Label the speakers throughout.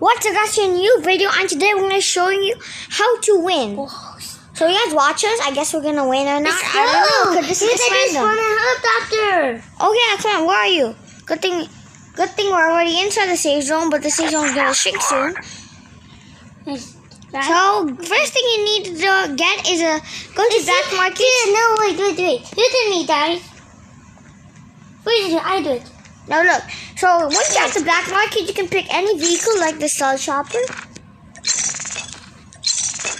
Speaker 1: What's up guys, to a new video, and today we're going to show you how to win. So you guys watch us, I guess we're going to win or not. I don't know, because this is random.
Speaker 2: Helicopter.
Speaker 1: Oh yeah, come on, where are you? Good thing we're already inside the safe zone, but the safe zone is going to shrink soon. So, first thing you need to get is go to Black Market.
Speaker 2: No, wait. You did me, guys. Wait, I do it.
Speaker 1: Now look, so once you're at the Black Market, you can pick any vehicle like the Cell Chopper.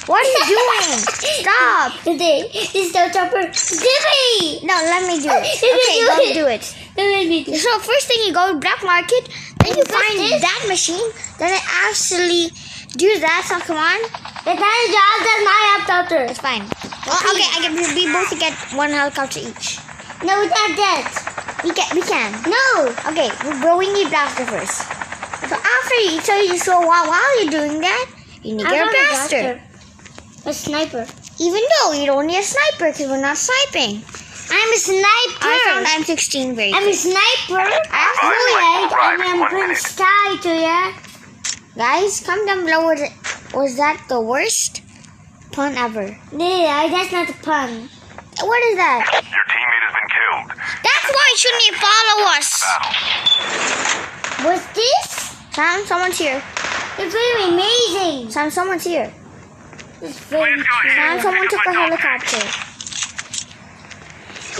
Speaker 1: What are you doing? Stop!
Speaker 2: This Cell Chopper. Dimmy!
Speaker 1: No, let me do it. Okay, don't do it.
Speaker 2: Let me do it.
Speaker 1: So first thing you go to Black Market, then you find that machine, then it actually do that. So come on.
Speaker 2: The kind of job that's my helicopter.
Speaker 1: It's fine. Well, okay, we both get one helicopter each.
Speaker 2: No, we can't get.
Speaker 1: We can.
Speaker 2: No.
Speaker 1: Okay, but we need blaster first. So after while you're doing that, you need your blaster.
Speaker 2: A sniper.
Speaker 1: Even though you don't need a sniper because we're not sniping.
Speaker 2: I'm a sniper.
Speaker 1: I found M16 very
Speaker 2: I'm
Speaker 1: good.
Speaker 2: a sniper. I'm Prince Sky to ya.
Speaker 1: Guys, comment down below. Was that the worst pun ever?
Speaker 2: Yeah, that's not a pun.
Speaker 1: What is that?
Speaker 3: Your teammate has been killed.
Speaker 1: That's why you shouldn't follow us.
Speaker 2: What's this?
Speaker 1: Sam, someone's here.
Speaker 2: It's very amazing.
Speaker 1: Sam, someone's here.
Speaker 2: It's very cool.
Speaker 1: Sam, someone took a helicopter.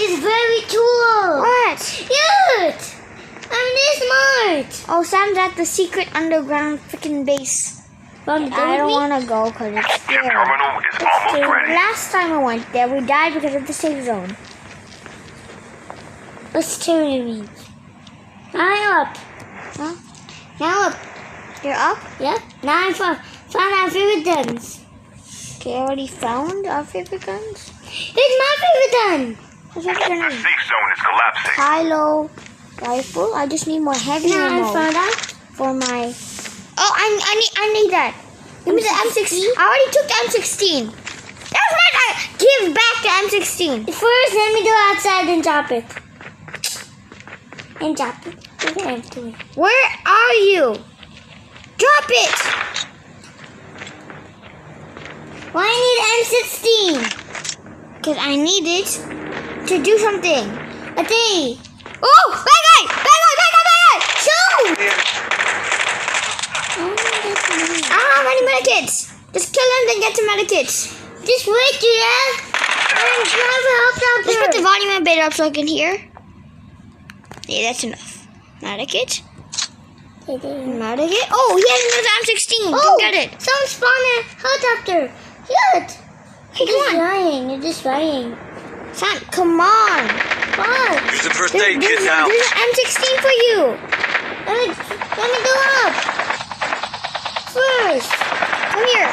Speaker 2: It's very cool.
Speaker 1: What?
Speaker 2: Cute. I'm this smart.
Speaker 1: Oh, Sam's at the secret underground freaking base. I don't want to go because it's
Speaker 3: Your
Speaker 1: scary.
Speaker 3: terminal is almost ready.
Speaker 1: Last time I went there, we died because of the safe zone.
Speaker 2: What's tyranny mean? I'm up.
Speaker 1: Huh?
Speaker 2: Now up.
Speaker 1: You're up?
Speaker 2: Yeah. Now I found our favorite guns.
Speaker 1: Okay, I already found our favorite guns.
Speaker 2: It's my favorite gun.
Speaker 1: What's your favorite
Speaker 3: The
Speaker 1: gun?
Speaker 3: safe zone is collapsing.
Speaker 1: Kylo rifle. I just need more heavy
Speaker 2: Now I
Speaker 1: ammo
Speaker 2: found out.
Speaker 1: for my. Oh, I need that. Give me the M16. I already took the M16. That's mine. Give back the M16.
Speaker 2: First, let me go outside and drop it. And drop it. Look what I'm doing.
Speaker 1: Where are you? Drop it.
Speaker 2: Why I need M16?
Speaker 1: Because I need it to do something.
Speaker 2: Okay.
Speaker 1: Oh, bad guy! Shoot!
Speaker 2: Oh, that's nice.
Speaker 1: I don't have any medikits. Just kill him, then get to medikits.
Speaker 2: Just wait, yeah? I'm trying to help out
Speaker 1: Let's
Speaker 2: there.
Speaker 1: put the volume a bit up so I can hear. Yeah, that's enough. Medikit. Medikit. Oh, he has another M16.
Speaker 2: Oh,
Speaker 1: Go get it.
Speaker 2: Someone spawned a helicopter. Good.
Speaker 1: Hey, come on.
Speaker 2: You're just dying.
Speaker 1: Sam, come on.
Speaker 2: What?
Speaker 3: Use the first
Speaker 1: There's
Speaker 3: aid kit now.
Speaker 1: an M16 for you.
Speaker 2: Let me go up. First.
Speaker 1: Come here.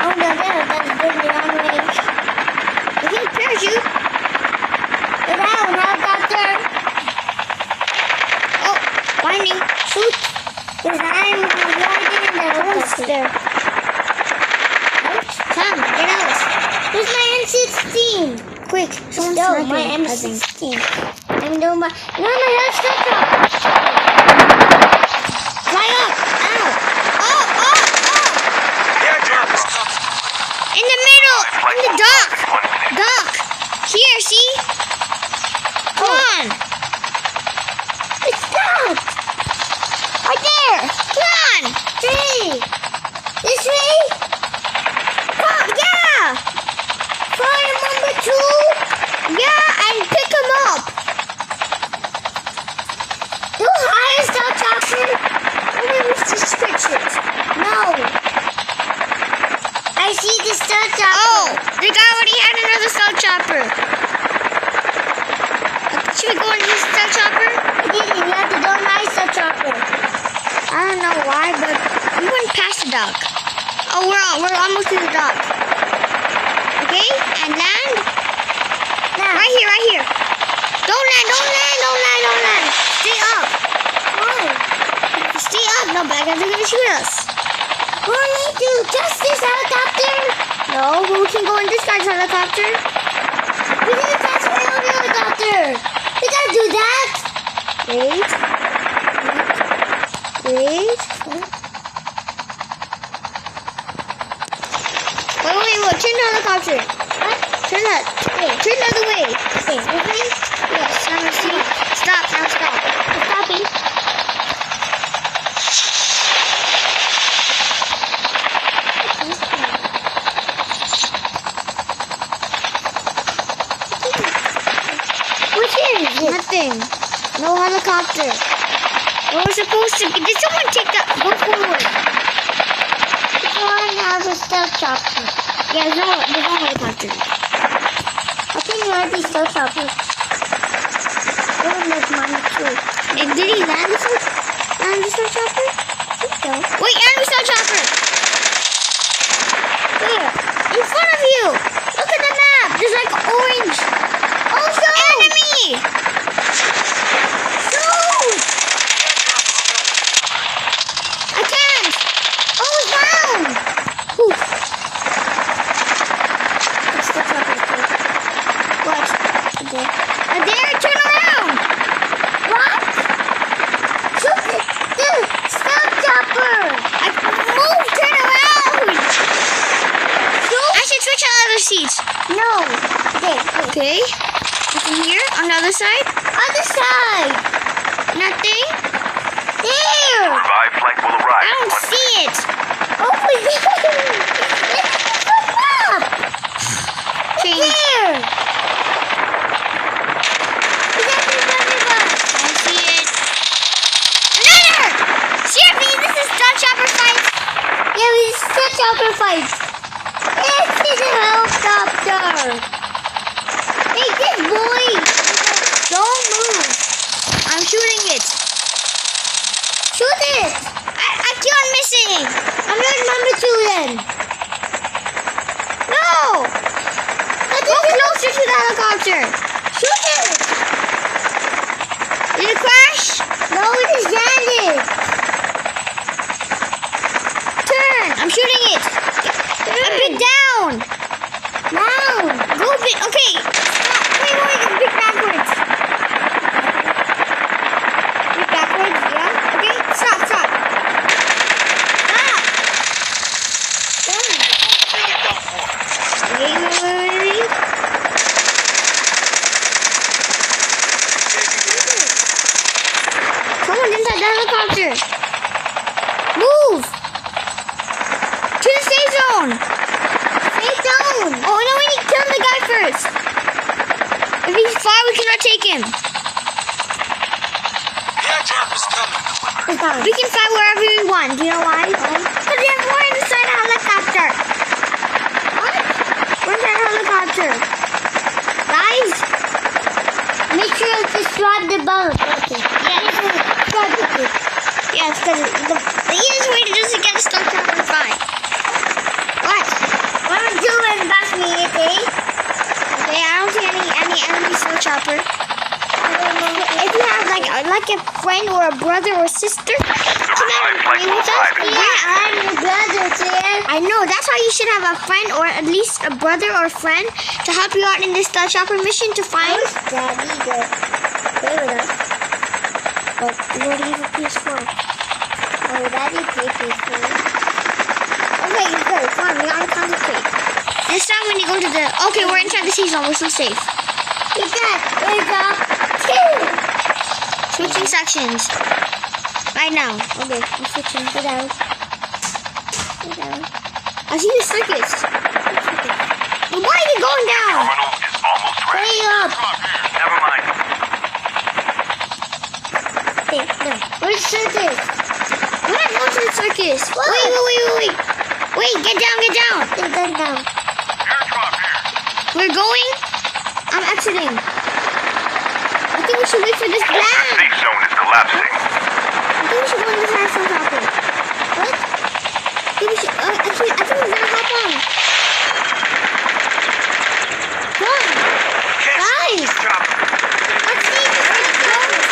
Speaker 2: Oh, no, that's really long range.
Speaker 1: We can parachute.
Speaker 2: Get out, helicopter.
Speaker 1: Oh, finding. Shoot.
Speaker 2: Because I'm riding in the helicopter.
Speaker 1: There. Sam, get out.
Speaker 2: Where's my M16?
Speaker 1: Quick. Someone's
Speaker 2: No,
Speaker 1: sniping,
Speaker 2: my
Speaker 1: I think.
Speaker 2: M16. I'm doing my... No, my helicopter.
Speaker 1: Fly up. Ow. Oh. In the middle. In the dock. Dock. Here, see? Come on.
Speaker 2: It's stopped.
Speaker 1: Right there. Come on.
Speaker 2: Hey. This way?
Speaker 1: Come, yeah.
Speaker 2: Fire number 2.
Speaker 1: Yeah, and pick him up.
Speaker 2: Do hire Star Chopper?
Speaker 1: Where is the switches?
Speaker 2: No. I see the Star Chopper.
Speaker 1: Oh, the guy already had another Cell Chopper. Should we go and use the Cell Chopper?
Speaker 2: You have to go my Star Chopper.
Speaker 1: I don't know why, but we went past the dock. Oh, we're almost to the dock. Okay, and land.
Speaker 2: Now.
Speaker 1: Right here. Don't land. Stay up.
Speaker 2: Why?
Speaker 1: Stay up. No, bad guys are gonna shoot us.
Speaker 2: We need to just this helicopter.
Speaker 1: No, but we can go in this guy's helicopter.
Speaker 2: We need to pass my own helicopter. We gotta do that.
Speaker 1: Wait. helicopter.
Speaker 2: What?
Speaker 1: Turn that.
Speaker 2: Wait.
Speaker 1: Turn the other way.
Speaker 2: Okay, this way?
Speaker 1: Yes, now see. Stop, now stop.
Speaker 2: It's stopping.
Speaker 1: What is it? Nothing. No helicopter. What was supposed to be? Did someone take that? Go forward.
Speaker 2: This one has a stealth chopper.
Speaker 1: Yeah, there's no helicopter.
Speaker 2: I think you already stealth chopper. This one is mine too.
Speaker 1: And did he land the star chopper?
Speaker 2: I think so.
Speaker 1: Wait, enemy star chopper.
Speaker 2: Where?
Speaker 1: In front of you. Look at the map. There's like orange. Also, enemy. Shoot. I can't. Oh, it's down. Whew.
Speaker 2: It's stealth chopper too.
Speaker 1: What?
Speaker 2: Okay.
Speaker 1: There, turn around.
Speaker 2: What? Shoot it! The stealth chopper!
Speaker 1: I move, turn around. I should switch on other seats.
Speaker 2: No. Okay.
Speaker 1: Okay. From here, on the other side.
Speaker 2: Other side.
Speaker 1: Nothing.
Speaker 2: There.
Speaker 3: Revived flight will arrive.
Speaker 1: I don't
Speaker 3: Once
Speaker 1: see it.
Speaker 2: Over there. Look up.
Speaker 1: Change.
Speaker 2: There. Is that the river?
Speaker 1: I see it. Another! Seriously, this is Star Chopper fight.
Speaker 2: Yeah, we stealth chopper fight. This is a helicopter. Hey, this boy.
Speaker 1: Don't move. I'm shooting it.
Speaker 2: Shoot it.
Speaker 1: I keep on missing.
Speaker 2: I'm not number 2 then.
Speaker 1: No! Go closer to the helicopter.
Speaker 2: Shoot it.
Speaker 1: Did it crash?
Speaker 2: No, it is landed.
Speaker 1: Turn. I'm shooting it. A bit down.
Speaker 2: Down.
Speaker 1: Go a bit. Okay. Stop. Wait, a bit backwards. Bit backwards. Yeah. Okay. Stop. Stop. Wait. Come on, inside the helicopter. Move. To the safe zone.
Speaker 2: Safe zone.
Speaker 1: Oh, no, we need to kill the guy first. If he's far, we cannot take him.
Speaker 2: It's down.
Speaker 1: We can fly wherever we want. Do you know why? Because we're inside a helicopter. What? We're inside a helicopter. Guys,
Speaker 2: Make sure to describe the bomb. Okay.
Speaker 1: yes.
Speaker 2: Describe it.
Speaker 1: Yes, because the easiest way to just get a Star Chopper is fine. What?
Speaker 2: 1 and 2 and back me, okay?
Speaker 1: Okay, I don't see any enemy Star Chopper. If you have like a friend or a brother or sister,
Speaker 3: Revived flight will arrive.
Speaker 2: Yeah, I'm your brother, dear.
Speaker 1: I know, that's why you should have a friend or at least a brother or friend to help you out in this Star Chopper mission to find.
Speaker 2: Daddy good. Play with us.
Speaker 1: But you already have a PS4.
Speaker 2: Oh, Daddy played PS4.
Speaker 1: Okay, good. Come on, we gotta concentrate. This time when you go to the... Okay, we're inside the season. We're still safe.
Speaker 2: Get that. There's a 2.
Speaker 1: Switching sections. Right now. Okay, I'm switching.
Speaker 2: Get out. Get out.
Speaker 1: I see the circus. But why are you going down?
Speaker 3: Terminal is almost ready.
Speaker 2: Play up.
Speaker 3: Never mind.
Speaker 2: There, no. Where's circus?
Speaker 1: We're not going to the circus. Wait. Wait, get down.
Speaker 2: Get that down.
Speaker 3: Airdrop here.
Speaker 1: We're going. I'm exiting. I think we should wait for this blast.
Speaker 3: Safe zone is collapsing.
Speaker 1: I think we should go in this last helicopter. What? I think we should. Actually, I think we're gonna hop on. Come on, guys. Let's see if this goes.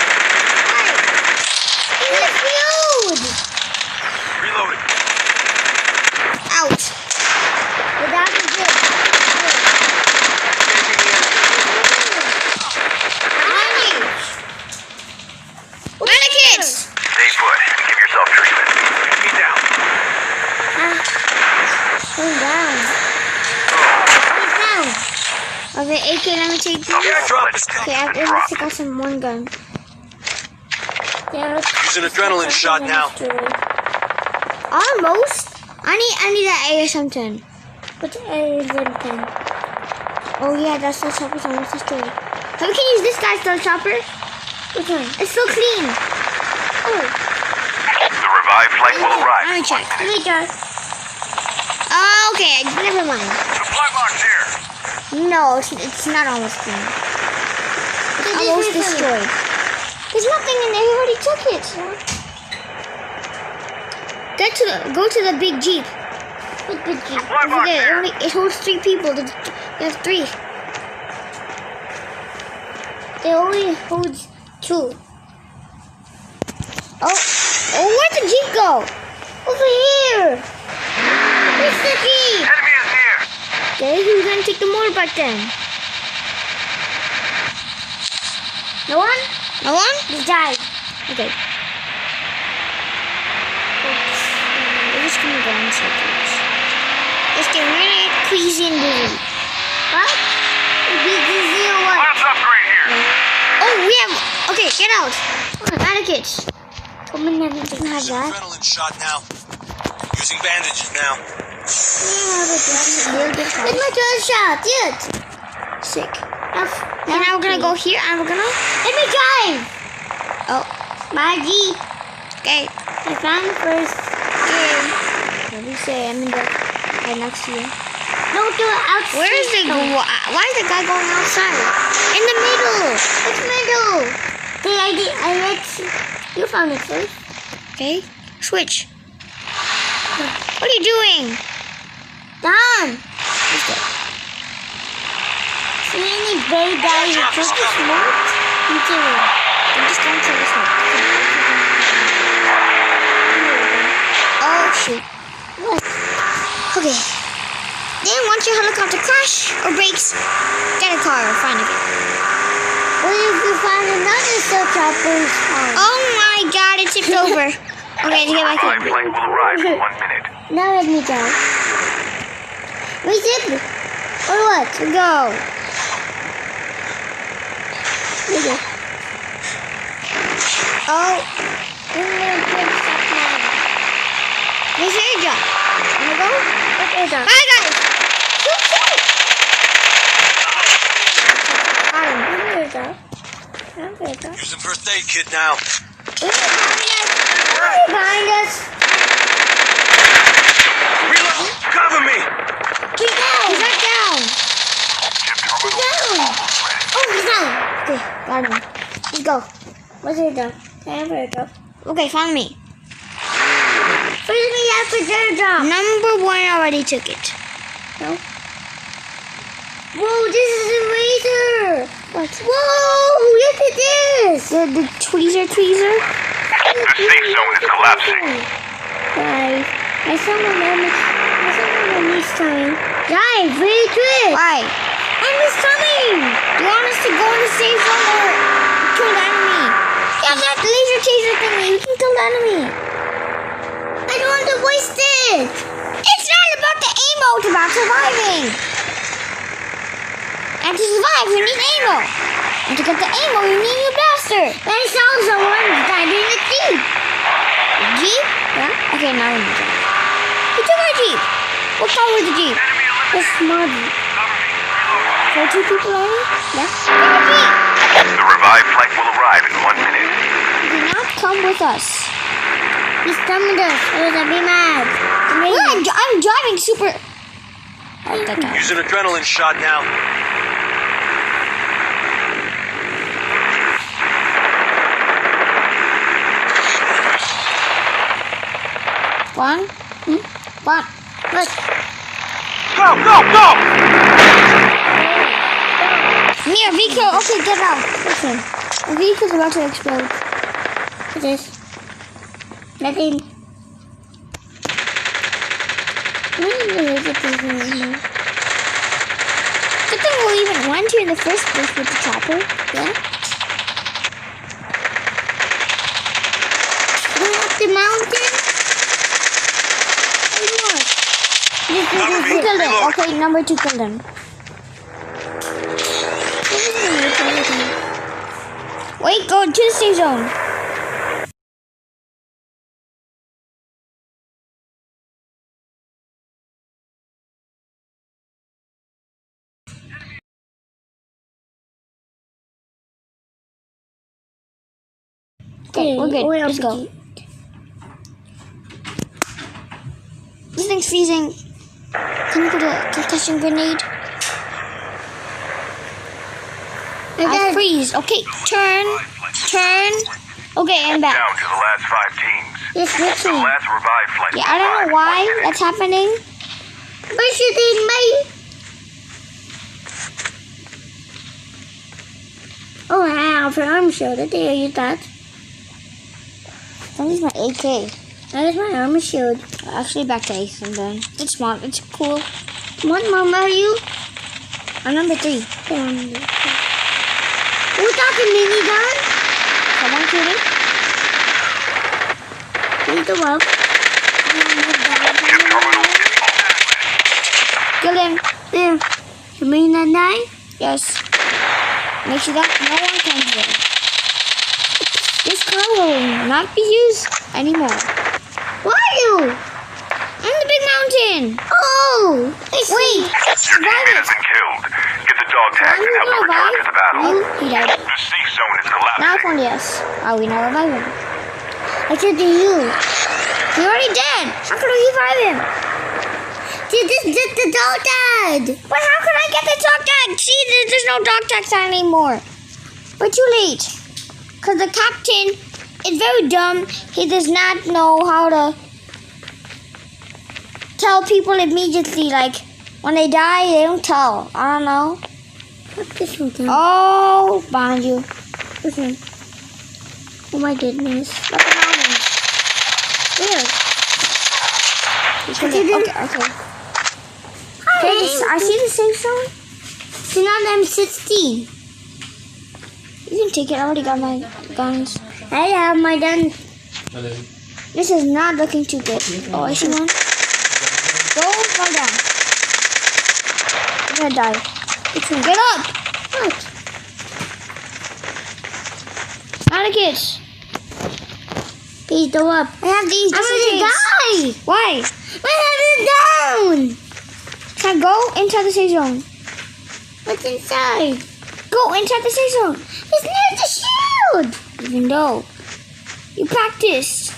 Speaker 1: Alright. This is huge.
Speaker 3: Reloading.
Speaker 1: Out.
Speaker 2: Without the dip.
Speaker 1: Mannequins.
Speaker 3: Stay put and give yourself treatment. Get me down.
Speaker 2: Going down.
Speaker 1: Okay, AK, let me take these.
Speaker 3: Airdrop is
Speaker 1: Okay, let's take out some one gun.
Speaker 2: Yeah,
Speaker 3: Use an adrenaline shot now.
Speaker 1: Almost. I need that A or something.
Speaker 2: What's everything?
Speaker 1: Oh yeah, that's the chopper's almost destroyed. So we can use this guy's stealth chopper.
Speaker 2: Which one?
Speaker 1: It's so clean. Oh,
Speaker 3: The revived flight will arrive.
Speaker 1: let me check.
Speaker 2: Let me go.
Speaker 1: Oh, okay, never mind.
Speaker 3: Supply box here.
Speaker 1: No, it's not almost clean. It's almost destroyed. There's nothing in there. He already took it. Go to the big jeep.
Speaker 2: What big jeep?
Speaker 3: Supply
Speaker 1: Over
Speaker 3: box
Speaker 1: there.
Speaker 3: here.
Speaker 1: It holds 3 people. There's 3.
Speaker 2: It only holds 2.
Speaker 1: Oh, where'd the jeep go?
Speaker 2: Over here. It's the jeep.
Speaker 3: Enemy is near.
Speaker 1: Okay, who's gonna take the motorbike then?
Speaker 2: No one?
Speaker 1: No one?
Speaker 2: Just died.
Speaker 1: Okay. We're just gonna go in circles. Just get really crazy and dizzy.
Speaker 2: What? It's 0-1.
Speaker 3: Let's upgrade here.
Speaker 1: Oh, we have. Okay, get out. Medikits.
Speaker 2: Come in there.
Speaker 1: Doesn't have that.
Speaker 3: Adrenaline shot now. Using bandages now.
Speaker 1: Real good
Speaker 2: It's
Speaker 1: shot.
Speaker 2: my third shot. Yes.
Speaker 1: Sick. Now we're gonna go here and we're gonna.
Speaker 2: Let me drive.
Speaker 1: Oh,
Speaker 2: My jeep.
Speaker 1: okay.
Speaker 2: I found first.
Speaker 1: What do you say? I'm in the right next to you.
Speaker 2: No, do it outside.
Speaker 1: Where is the why is the guy going outside? In the middle.
Speaker 2: It's middle. I let you found it first.
Speaker 1: Okay. Switch. What are you doing?
Speaker 2: Done.
Speaker 1: Who's that?
Speaker 2: So many big guys are just smart. Continue.
Speaker 1: I'm just going to this one. Oh shoot.
Speaker 2: What?
Speaker 1: Okay. Then once your helicopter crash or breaks, get a car or find it.
Speaker 2: What if you find another cell chopper's phone?
Speaker 1: Oh my god, it tipped over. Okay, to get back
Speaker 3: Revived
Speaker 1: in.
Speaker 3: flight will arrive in 1 minute.
Speaker 2: Now let me go. We zip. Or what?
Speaker 1: Go.
Speaker 2: We go.
Speaker 1: Oh,
Speaker 2: I'm gonna take stuff now.
Speaker 1: where's your airdrop? Wanna go?
Speaker 2: What is that?
Speaker 1: Hi guys. Shoot, shoot. Got him.
Speaker 2: Where is that? Where is that?
Speaker 3: Using first aid kit now.
Speaker 2: Behind us.
Speaker 3: Reload. Cover me.
Speaker 2: He's down.
Speaker 1: He's not down.
Speaker 3: Chip
Speaker 2: He's
Speaker 3: terminal.
Speaker 2: down. Oh, he's down.
Speaker 1: Okay, got him. Let's go.
Speaker 2: What's it down? Where is that?
Speaker 1: Okay, follow me.
Speaker 2: First we have to get a job.
Speaker 1: Number 1 already took it.
Speaker 2: No. Whoa, this is a razor.
Speaker 1: What?
Speaker 2: Whoa, look at this.
Speaker 1: The tweezer.
Speaker 3: The safe zone is collapsing.
Speaker 2: Guys, I saw my niece coming. Guys, very good.
Speaker 1: Why?
Speaker 2: And he's coming.
Speaker 1: Do you want us to go in the safe zone or kill the enemy? Yeah, that laser taser thingy. We can kill the enemy.
Speaker 2: I don't want to waste it.
Speaker 1: It's not about the ammo. It's about surviving. And to survive, we need ammo. And to get the ammo, we need a blaster.
Speaker 2: I saw someone died in a jeep.
Speaker 1: Jeep?
Speaker 2: Yeah.
Speaker 1: Okay, now we need Jeep. Who took our Jeep? What color was the Jeep?
Speaker 3: Enemy eliminated.
Speaker 2: The small jeep.
Speaker 3: Cover me. Reloading.
Speaker 1: 2 people only? Yeah. Where's the Jeep?
Speaker 3: The revived flight will arrive in 1 minute.
Speaker 1: Do not come with us.
Speaker 2: He's coming to us. Or I'll be mad.
Speaker 1: Well, I'm driving super.
Speaker 3: Use an adrenaline shot now.
Speaker 1: One. One. Let's.
Speaker 3: Go, go, go!
Speaker 1: Near vehicle. Okay, get out. Okay. The vehicle's about to explode.
Speaker 2: What's this? Nothing.
Speaker 1: When did the laser taser in here? Good thing we even went here in the first place with the chopper. Yeah.
Speaker 2: Go up the mountain.
Speaker 1: We killed him. Okay, number 2 killed him. Wait, go to the safe zone. Okay, we're good. Let's go. This thing's freezing. Can you put a concussion grenade? I freeze. Okay, turn. Okay, I'm back.
Speaker 3: Down to the last 5 teams.
Speaker 1: It's
Speaker 3: The
Speaker 1: glitching.
Speaker 3: last revive flight.
Speaker 1: Yeah, I don't know why that's happening.
Speaker 2: But she did me. Oh, I have an arm shield. I dare use that.
Speaker 1: That is my AK.
Speaker 2: That is my armor shield.
Speaker 1: Actually, back to ace and then it's smart. It's cool.
Speaker 2: What number are you?
Speaker 1: I'm number 3.
Speaker 2: Who's got the mini gun?
Speaker 1: Someone shooting?
Speaker 2: Please go up.
Speaker 3: Ship terminal is almost ready.
Speaker 1: Kill him.
Speaker 2: There. You mean that die?
Speaker 1: Yes. Make sure that no one can hear. This car will not be used anymore.
Speaker 2: Where are you?
Speaker 1: I'm the big mountain.
Speaker 2: Oh!
Speaker 1: Wait.
Speaker 3: Your teammate has been killed. Get the dog tags and help them return to the battle.
Speaker 1: Oh, he died.
Speaker 3: The safe zone is
Speaker 1: Now I
Speaker 3: collapsing.
Speaker 1: found yes. Oh, we now revive him.
Speaker 2: I said to you.
Speaker 1: He already dead. How could we revive him?
Speaker 2: See, this is the dog died.
Speaker 1: But how could I get the dog tag? See, there's no dog tag sign anymore. We're too late. Because the captain is very dumb. He does not know how to tell people immediately. Like, when they die, they don't tell. I don't know.
Speaker 2: What's this one?
Speaker 1: Oh, behind you.
Speaker 2: Listen. Oh my goodness.
Speaker 1: Look at mountains. Where? Okay. Okay, I see the safe zone.
Speaker 2: So now I'm 16.
Speaker 1: You can take it. I already got my guns.
Speaker 2: I have my gun.
Speaker 1: This is not looking too good. Oh, I see one. Go fall down. You're gonna die. Get up!
Speaker 2: What?
Speaker 1: Not a kiss.
Speaker 2: Please go up.
Speaker 1: I have these.
Speaker 2: I'm
Speaker 1: just in
Speaker 2: gonna
Speaker 1: case.
Speaker 2: die.
Speaker 1: Why?
Speaker 2: My head is down.
Speaker 1: Can I go inside the safe zone?
Speaker 2: What's inside?
Speaker 1: Go inside the safe zone.
Speaker 2: It's near the shield.
Speaker 1: Even though you practiced.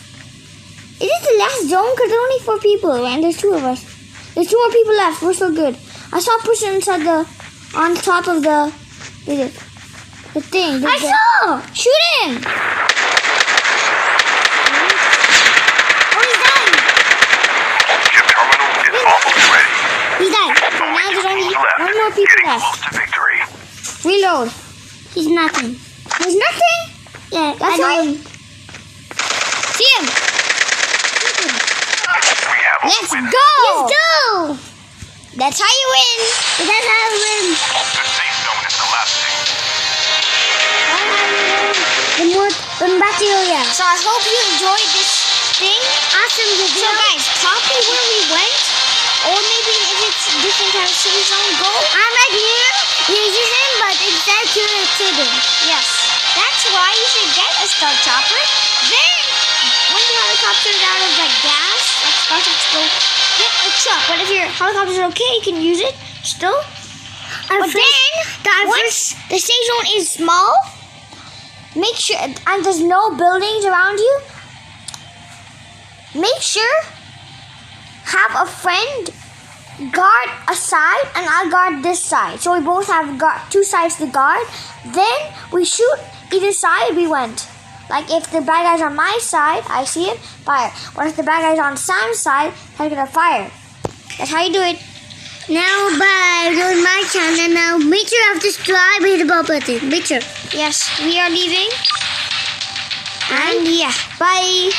Speaker 1: Is this the last zone? Because there are only 4 people and there's 2 of us. There's 2 more people left. We're so good. I saw a person inside on top of the thing.
Speaker 2: I saw.
Speaker 1: Shoot him!
Speaker 2: Oh, he's dying.
Speaker 3: Ship terminal is almost ready.
Speaker 1: He died. So now there's only 1 more people
Speaker 3: Getting
Speaker 1: left.
Speaker 3: close to victory.
Speaker 1: Reload.
Speaker 2: He's nothing.
Speaker 1: There's nothing?
Speaker 2: Yeah,
Speaker 1: That's right. See him.
Speaker 3: We have
Speaker 1: Let's
Speaker 3: win.
Speaker 1: go.
Speaker 2: Let's go.
Speaker 1: That's how you win.
Speaker 2: That's how I win.
Speaker 3: The safe zone is collapsing.
Speaker 2: The material.
Speaker 1: So I hope you enjoyed this thing.
Speaker 2: Awesome
Speaker 1: So
Speaker 2: video.
Speaker 1: guys, copy where we went. Or maybe if it's different kind of safe zone, go.
Speaker 2: I'm right here. This is him, but it's accurate hidden.
Speaker 1: Yes. That's why you should get a Star Chopper. Then, when the helicopter is out of like gas, like Spartans go, get a truck. But if your helicopter is okay, you can use it still. But then, once the safe zone is small, make sure, and there's no buildings around you, make sure, have a friend guard a side and I'll guard this side. So we both have 2 sides to guard. Then we shoot either side we went. Like if the bad guy's on my side, I see it, fire. But if the bad guy's on Sam's side, I'm gonna fire. That's how you do it.
Speaker 2: Now, bye. Join my channel now. Make sure you have to subscribe and hit the bell button. Make sure.
Speaker 1: Yes, we are leaving. And yeah, bye.